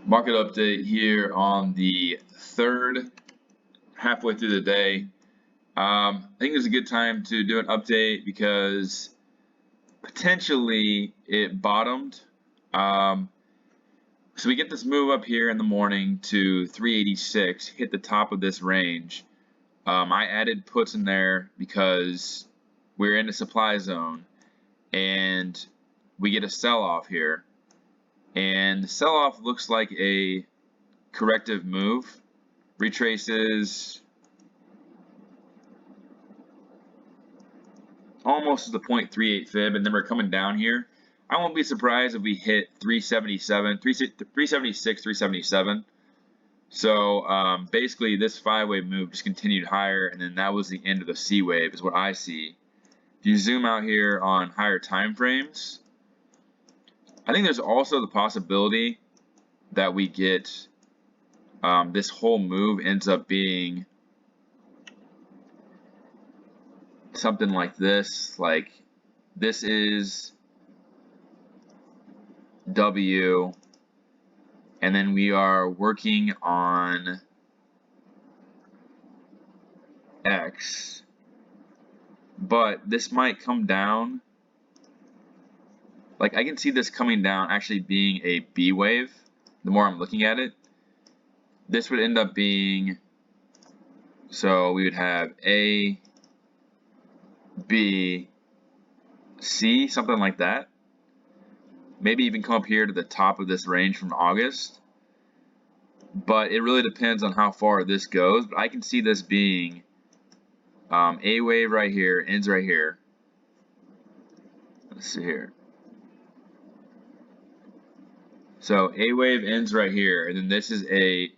Market update here on the third, halfway through the day. I think it's a good time to do an update because potentially it bottomed. So we get this move up here in the morning to 386, hit the top of this range. I added puts in there because we're in a supply zone and we get a sell-off here. And the sell-off looks like a corrective move. Retraces almost to the 0.38 fib, and then we're coming down here. I won't be surprised if we hit 377, 376, 377. So basically this 5-wave move just continued higher, and then that was the end of the C wave is what I see. If you zoom out here on higher time frames, I think there's also the possibility that we get this whole move ends up being something like this. Like this is W, and then we are working on X, but this might come down. Like I can see this coming down actually being a B wave. The more I'm looking at it, this would end up being, so we would have A, B, C, something like that. Maybe even come up here to the top of this range from August. But it really depends on how far this goes. But I can see this being A wave right here, ends right here. Let's see here. So A wave ends right here, and then this is a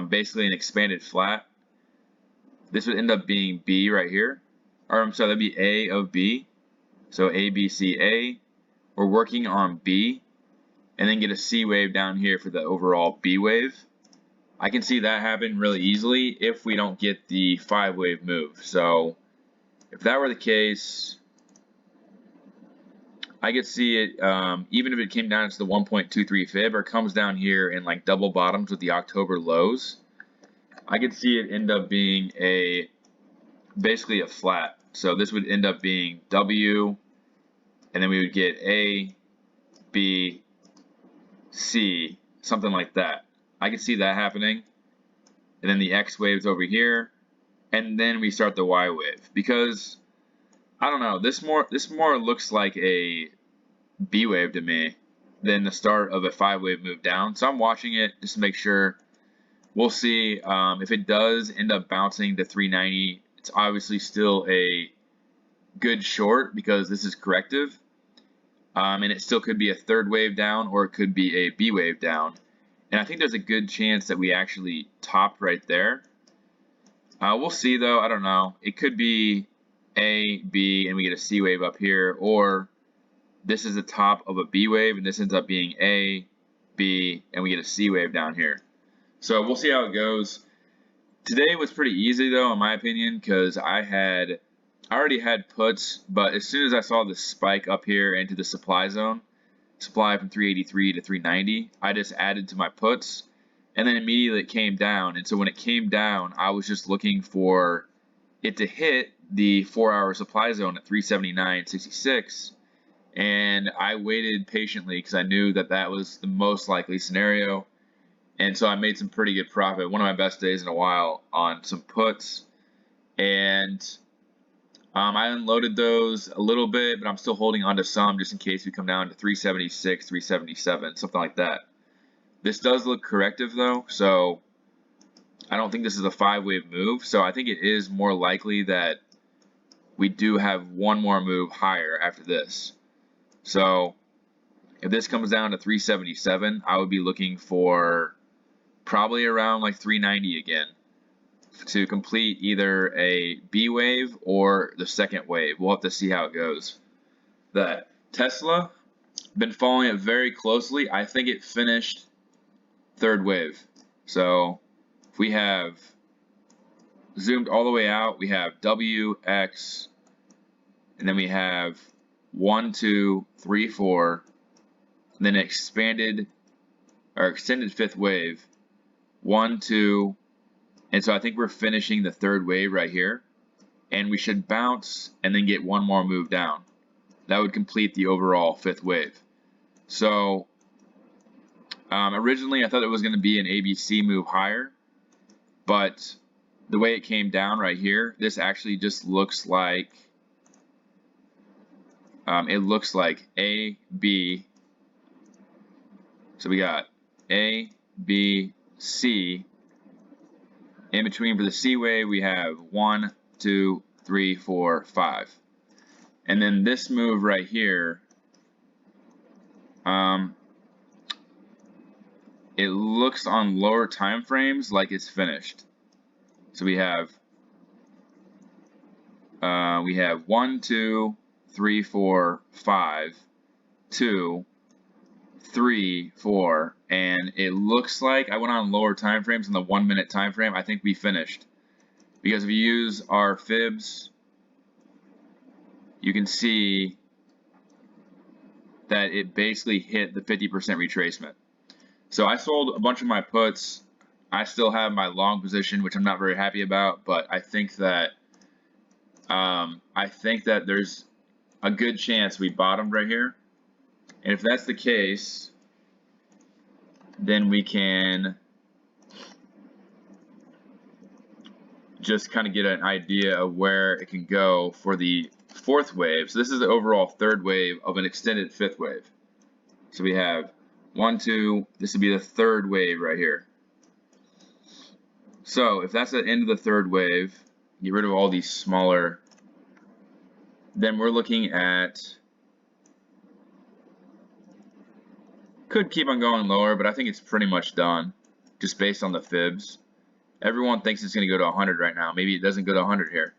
basically an expanded flat. This would end up being B right here. Or I'm sorry, that'd be A of B. So A, B, C, A. We're working on B, and then get a C wave down here for the overall B wave. I can see that happen really easily if we don't get the 5-wave move. So if that were the case, I could see it, even if it came down to the 1.23 fib or comes down here in like double bottoms with the October lows, I could see it end up being basically a flat. So this would end up being W, and then we would get A, B, C, something like that. I could see that happening. And then the X wave's over here, and then we start the Y wave. Because I don't know, this more looks like a B wave to me than the start of a 5-wave move down. So I'm watching it just to make sure. We'll see if it does end up bouncing to 390. It's obviously still a good short because this is corrective. And it still could be a 3rd wave down, or it could be a B wave down. And I think there's a good chance that we actually topped right there. We'll see though, I don't know. It could be A, B, and we get a C wave up here, or this is the top of a B wave, and this ends up being A, B, and we get a C wave down here. So we'll see how it goes. Today was pretty easy though, in my opinion, because I already had puts, but as soon as I saw the spike up here into the supply zone, supply from 383 to 390, I just added to my puts, and then immediately it came down. And so when it came down, I was just looking for it to hit the 4-hour supply zone at 379.66, and I waited patiently because I knew that that was the most likely scenario. And so I made some pretty good profit, one of my best days in a while, on some puts. And I unloaded those a little bit, but I'm still holding on to some just in case we come down to 376, 377, something like that. This does look corrective though, so I don't think this is a 5-wave move. So I think it is more likely that we do have one more move higher after this. So if this comes down to 377, I would be looking for probably around like 390 again to complete either a B wave or the 2nd wave. We'll have to see how it goes. The Tesla, been following it very closely. I think it finished 3rd wave. So if we have zoomed all the way out, we have W, X, and then we have 1, 2, 3, 4, and then expanded or extended fifth wave. 1, 2, and so I think we're finishing the third wave right here, and we should bounce and then get one more move down. That would complete the overall fifth wave. So originally I thought it was going to be an ABC move higher, but the way it came down right here, this actually just looks like it looks like A, B. So we got A, B, C. In between for the C wave, we have 1, 2, 3, 4, 5. And then this move right here, it looks on lower time frames like it's finished. So we have 1, 2, 3, 4, 5, 2, 3, 4, and it looks like I went on lower time frames in the 1 minute time frame. I think we finished, because if you use our fibs, you can see that it basically hit the 50% retracement. So I sold a bunch of my puts. I still have my long position, which I'm not very happy about, but I think that there's a good chance we bottomed right here. And if that's the case, then we can just kind of get an idea of where it can go for the fourth wave. So this is the overall third wave of an extended fifth wave. So we have 1, 2, this would be the third wave right here. So if that's the end of the third wave, get rid of all these smaller, then we're looking at, could keep on going lower, but I think it's pretty much done just based on the fibs. Everyone thinks it's going to go to 100 right now. Maybe it doesn't go to 100 here.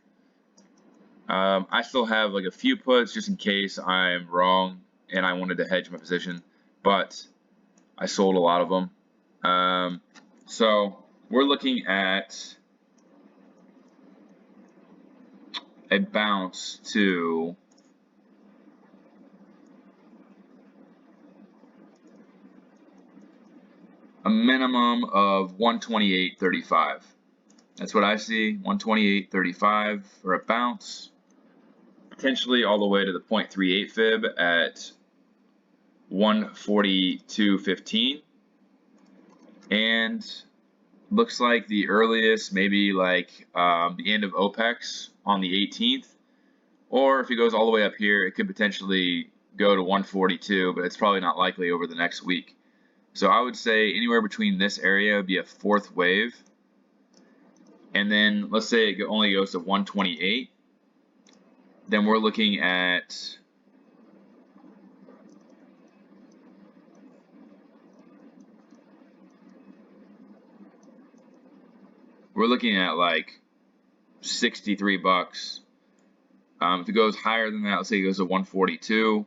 I still have like a few puts just in case I'm wrong and I wanted to hedge my position, but I sold a lot of them. So we're looking at a bounce to a minimum of 128.35. That's what I see, 128.35 for a bounce, potentially all the way to the 0.38 fib at 142.15. And looks like the earliest, maybe like the end of OPEX on the 18th, or if it goes all the way up here, it could potentially go to 142, but it's probably not likely over the next week. So I would say anywhere between this area would be a fourth wave. And then let's say it only goes to 128. Then we're looking at like 63 bucks. If it goes higher than that, let's say it goes to 142,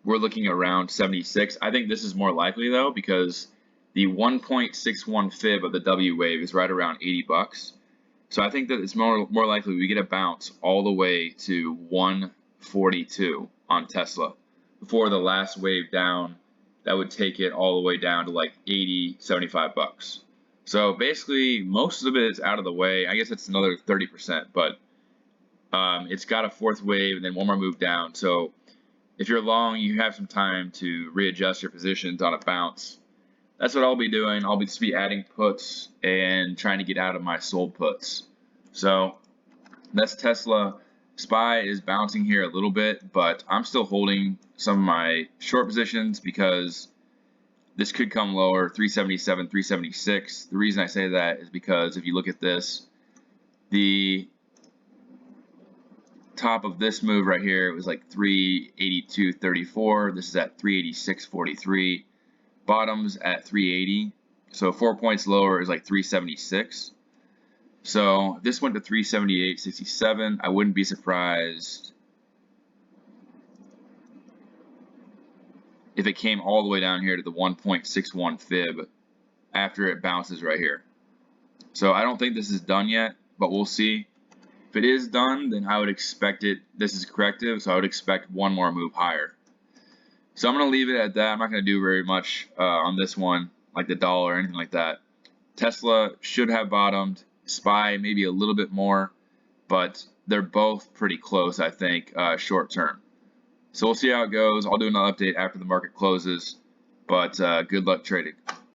we're looking around 76. I think this is more likely though, because the 1.61 fib of the W wave is right around 80 bucks. So I think that it's more likely we get a bounce all the way to 142 on Tesla before the last wave down. That would take it all the way down to like 80, 75 bucks. So basically most of it is out of the way. I guess it's another 30%, but it's got a fourth wave and then one more move down. So if you're long, you have some time to readjust your positions on a bounce. That's what I'll be doing. I'll just be adding puts and trying to get out of my sold puts. So that's Tesla. SPY is bouncing here a little bit, but I'm still holding some of my short positions because this could come lower, 377, 376. The reason I say that is because if you look at this, the top of this move right here, it was like 382.34. This is at 386.43. Bottoms at 380. So 4 points lower is like 376. So if this went to 378.67, I wouldn't be surprised if it came all the way down here to the 1.61 fib after it bounces right here. So I don't think this is done yet, but we'll see. If it is done, then I would expect it, this is corrective, so I would expect one more move higher. So I'm going to leave it at that. I'm not going to do very much on this one, like the dollar or anything like that. Tesla should have bottomed. SPY maybe a little bit more, but they're both pretty close, I think, short term. So we'll see how it goes. I'll do another update after the market closes, but good luck trading.